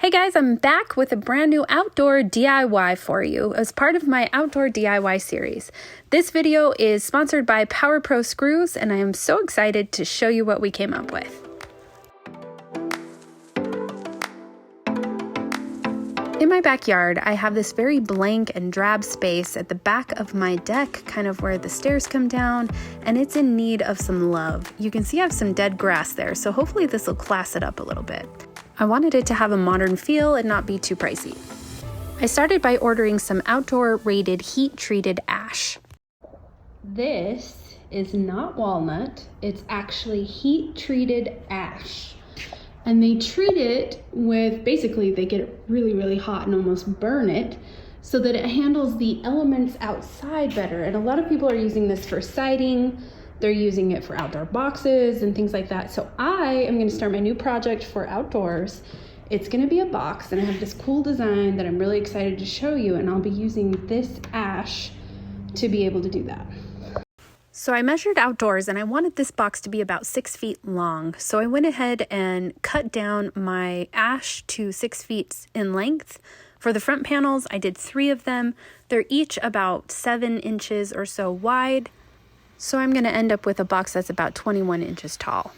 Hey guys, I'm back with a brand new outdoor DIY for you as part of my outdoor DIY series. This video is sponsored by Power Pro Screws, and I am so excited to show you what we came up with. In my backyard, I have this very blank and drab space at the back of my deck, kind of where the stairs come down, and it's in need of some love. You can see I have some dead grass there, so hopefully this will class it up a little bit. I wanted it to have a modern feel and not be too pricey. I started by ordering some outdoor rated heat-treated ash. This is not walnut, it's actually heat-treated ash. And they treat it with, basically they get it really hot and almost burn it so that it handles the elements outside better. And a lot of people are using this for siding. They're using it for outdoor boxes and things like that. So I am going to start my new project for outdoors. It's going to be a box, and I have this cool design that I'm really excited to show you, and I'll be using this ash to be able to do that. So I measured outdoors, and I wanted this box to be about 6 feet long. So I went ahead and cut down my ash to 6 feet in length. For the front panels, I did 3 of them. They're each about 7 inches or so wide. So I'm going to end up with a box that's about 21 inches tall.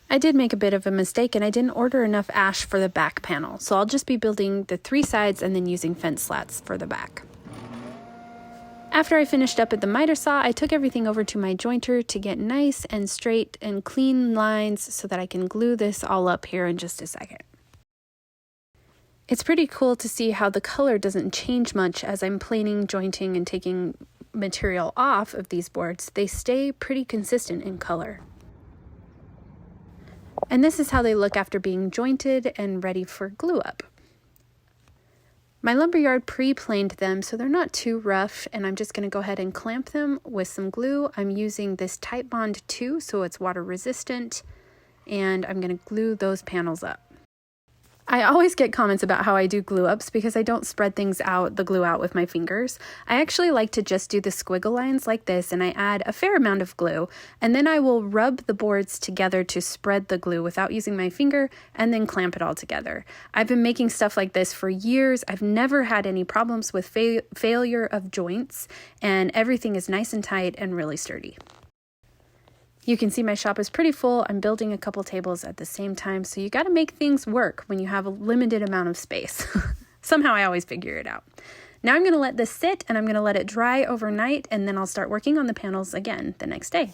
I did make a bit of a mistake, and I didn't order enough ash for the back panel. So I'll just be building the 3 sides and then using fence slats for the back. After I finished up at the miter saw, I took everything over to my jointer to get nice and straight and clean lines so that I can glue this all up here in just a second. It's pretty cool to see how the color doesn't change much as I'm planing, jointing, and taking material off of these boards. They stay pretty consistent in color. And this is how they look after being jointed and ready for glue up. My lumberyard pre-planed them so they're not too rough, and I'm just going to go ahead and clamp them with some glue. I'm using this Type Bond 2 so it's water resistant, and I'm going to glue those panels up. I always get comments about how I do glue ups because I don't spread the glue out with my fingers. I actually like to just do the squiggle lines like this, and I add a fair amount of glue, and then I will rub the boards together to spread the glue without using my finger, and then clamp it all together. I've been making stuff like this for years. I've never had any problems with failure of joints, and everything is nice and tight and really sturdy. You can see my shop is pretty full. I'm building a couple tables at the same time, so you got to make things work when you have a limited amount of space. Somehow I always figure it out. Now I'm going to let this sit, and I'm going to let it dry overnight, and then I'll start working on the panels again the next day.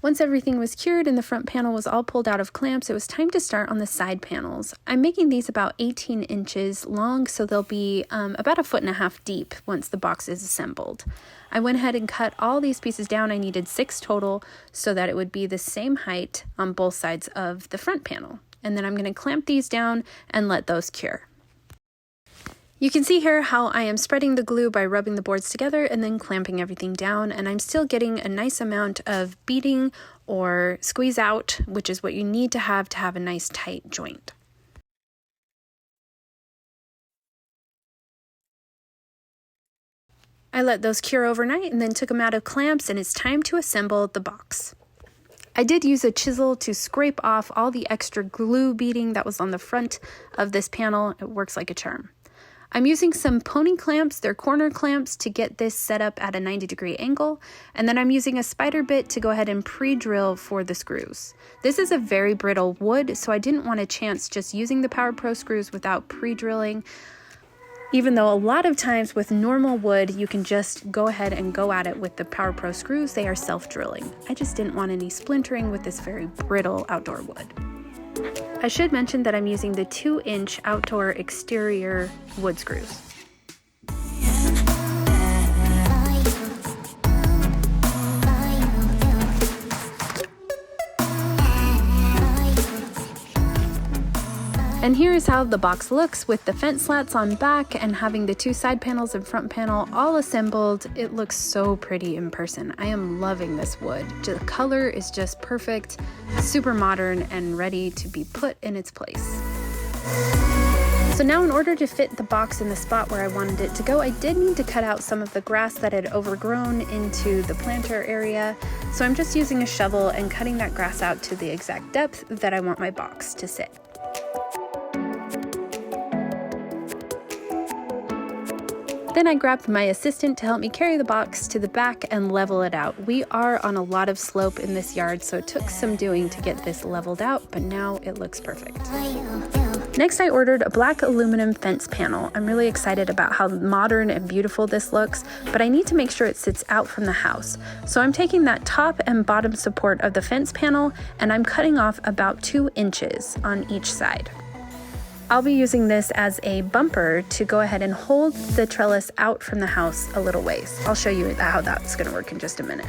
Once everything was cured and the front panel was all pulled out of clamps, it was time to start on the side panels. I'm making these about 18 inches long, so they'll be about 1.5 feet deep once the box is assembled. I went ahead and cut all these pieces down. I needed 6 total so that it would be the same height on both sides of the front panel. And then I'm going to clamp these down and let those cure. You can see here how I am spreading the glue by rubbing the boards together and then clamping everything down, and I'm still getting a nice amount of beading or squeeze out, which is what you need to have a nice tight joint. I let those cure overnight and then took them out of clamps, and it's time to assemble the box. I did use a chisel to scrape off all the extra glue beading that was on the front of this panel. It works like a charm. I'm using some pony clamps, they're corner clamps, to get this set up at a 90-degree angle, and then I'm using a spider bit to go ahead and pre-drill for the screws. This is a very brittle wood, so I didn't want to chance just using the Power Pro screws without pre-drilling, even though a lot of times with normal wood, you can just go ahead and go at it with the Power Pro screws. They are self-drilling. I just didn't want any splintering with this very brittle outdoor wood. I should mention that I'm using the 2-inch outdoor exterior wood screws. And here is how the box looks with the fence slats on back and having the 2 side panels and front panel all assembled. It looks so pretty in person. I am loving this wood. The color is just perfect, super modern, and ready to be put in its place. So now in order to fit the box in the spot where I wanted it to go, I did need to cut out some of the grass that had overgrown into the planter area. So I'm just using a shovel and cutting that grass out to the exact depth that I want my box to sit. Then I grabbed my assistant to help me carry the box to the back and level it out. We are on a lot of slope in this yard, so it took some doing to get this leveled out, but now it looks perfect. Next, I ordered a black aluminum fence panel. I'm really excited about how modern and beautiful this looks, but I need to make sure it sits out from the house. So I'm taking that top and bottom support of the fence panel and I'm cutting off about 2 inches on each side. I'll be using this as a bumper to go ahead and hold the trellis out from the house a little ways. I'll show you how that's going to work in just a minute.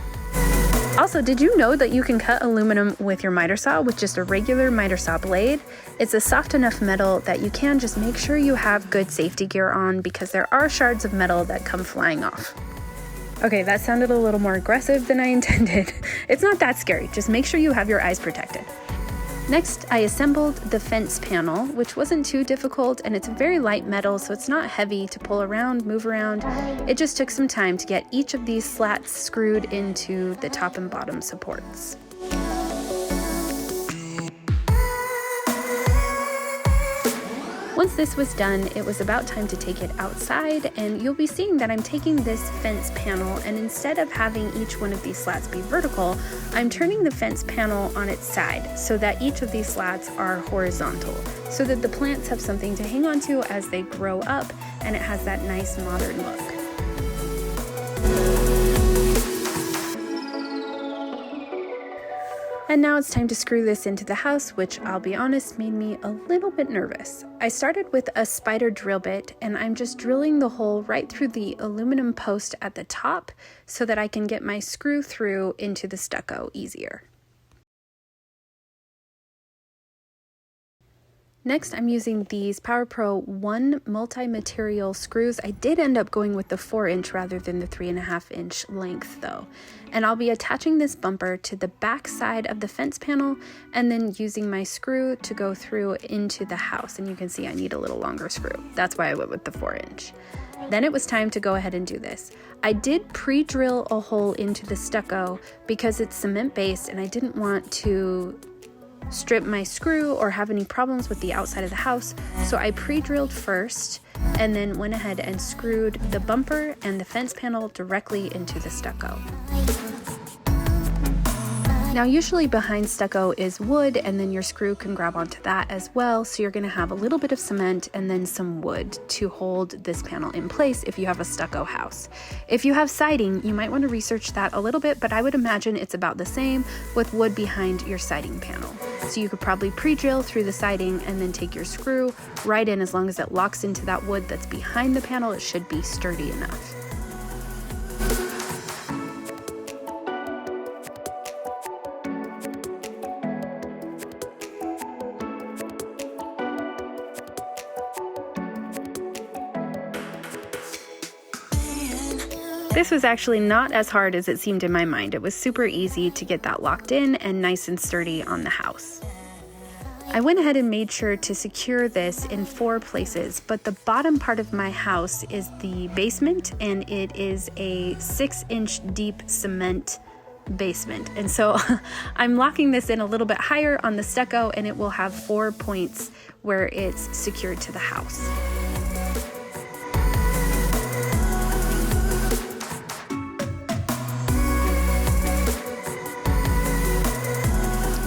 Also, did you know that you can cut aluminum with your miter saw with just a regular miter saw blade? It's a soft enough metal that you can just make sure you have good safety gear on because there are shards of metal that come flying off. Okay, that sounded a little more aggressive than I intended. It's not that scary, just make sure you have your eyes protected. Next, I assembled the fence panel, which wasn't too difficult, and it's a very light metal, so it's not heavy to pull around, move around. It just took some time to get each of these slats screwed into the top and bottom supports. Once this was done, it was about time to take it outside, and you'll be seeing that I'm taking this fence panel, and instead of having each one of these slats be vertical, I'm turning the fence panel on its side so that each of these slats are horizontal, so that the plants have something to hang on to as they grow up, and it has that nice modern look. And now it's time to screw this into the house, which I'll be honest made me a little bit nervous. I started with a spider drill bit and I'm just drilling the hole right through the aluminum post at the top so that I can get my screw through into the stucco easier. Next, I'm using these Power Pro 1 multi-material screws. I did end up going with the 4-inch rather than the 3.5-inch length though. And I'll be attaching this bumper to the back side of the fence panel and then using my screw to go through into the house. And you can see I need a little longer screw. That's why I went with the 4-inch. Then it was time to go ahead and do this. I did pre-drill a hole into the stucco because it's cement-based and I didn't want to strip my screw or have any problems with the outside of the house, so I pre-drilled first and then went ahead and screwed the bumper and the fence panel directly into the stucco. Now usually behind stucco is wood and then your screw can grab onto that as well, so you're going to have a little bit of cement and then some wood to hold this panel in place if you have a stucco house. If you have siding, you might want to research that a little bit, but I would imagine it's about the same with wood behind your siding panel. So you could probably pre-drill through the siding and then take your screw right in. As long as it locks into that wood that's behind the panel, it should be sturdy enough. This was actually not as hard as it seemed in my mind. It was super easy to get that locked in and nice and sturdy on the house. I went ahead and made sure to secure this in 4 places, but the bottom part of my house is the basement and it is a 6-inch deep cement basement. And so I'm locking this in a little bit higher on the stucco and it will have 4 points where it's secured to the house.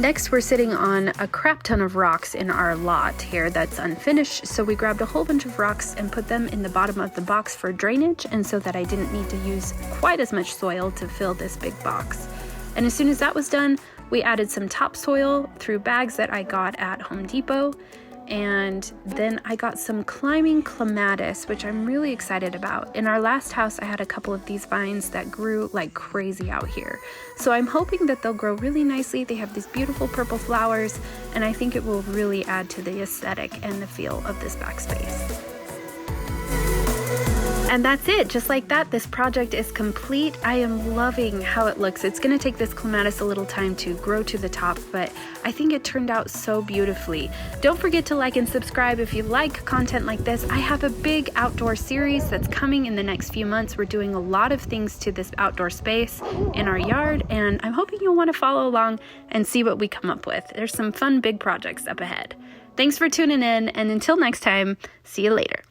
Next, we're sitting on a crap ton of rocks in our lot here that's unfinished, so we grabbed a whole bunch of rocks and put them in the bottom of the box for drainage and so that I didn't need to use quite as much soil to fill this big box. And as soon as that was done, we added some topsoil through bags that I got at Home Depot, and then I got some climbing clematis, which I'm really excited about. In our last house, I had a couple of these vines that grew like crazy out here. So I'm hoping that they'll grow really nicely. They have these beautiful purple flowers, and I think it will really add to the aesthetic and the feel of this backspace. And that's it. Just like that, this project is complete. I am loving how it looks. It's going to take this clematis a little time to grow to the top, but I think it turned out so beautifully. Don't forget to like and subscribe if you like content like this. I have a big outdoor series that's coming in the next few months. We're doing a lot of things to this outdoor space in our yard, and I'm hoping you'll want to follow along and see what we come up with. There's some fun big projects up ahead. Thanks for tuning in, and until next time, see you later.